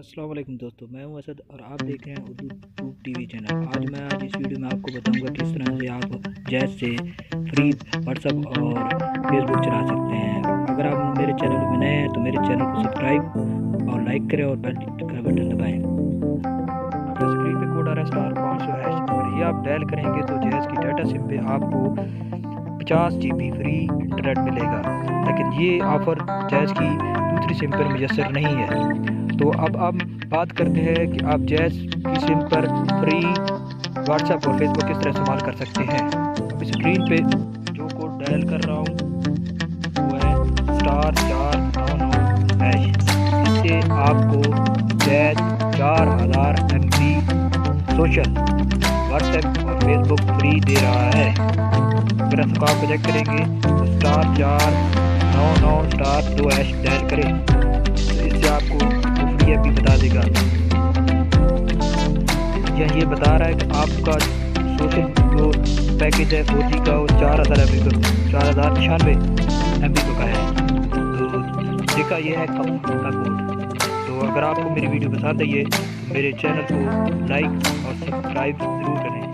अस्सलाम वालेकुम दोस्तों, मैं हूं असद और आप देख रहे हैं उर्दू ट्यूब टीवी चैनल। आज इस वीडियो में आपको बताऊंगा किस तरह से आप जैज़ से फ्री व्हाट्सएप और फेसबुक चला सकते हैं। अगर आप मेरे चैनल में नए हैं तो मेरे चैनल को सब्सक्राइब और लाइक करें और बेल का बटन दबाएं। तो स्क्रीन पे कोड आ रहा है *500#। अगर ये आप डायल करेंगे तो जैज़ की डाटा सिम पे आपको 50 GB फ्री इंटरनेट मिलेगा, लेकिन ये ऑफ़र जैज़ की दूसरी सिम पर मुयस्सर नहीं है। तो अब आप बात करते हैं कि आप जैज़ की सिम पर फ्री व्हाट्सएप और फेसबुक किस तरह इस्तेमाल कर सकते हैं। अब स्क्रीन पे जो कोड डायल कर रहा हूँ वो है *499#। इससे आपको जैज़ 4000 MB सोशल व्हाट्सएप और फेसबुक फ्री दे रहा है। अगर इसको आप चेक करेंगे तो *499*2# डायल करें तो इससे आपको फ्री भी बता देगा। ये बता रहा है कि आपका सोशल जो पैकेज है 4G का वो 4096 MB का है। तो देखा ये है कम का कोड। तो अगर आपको मेरी वीडियो पसंद आई है तो मेरे चैनल को लाइक और सब्सक्राइब ज़रूर करें।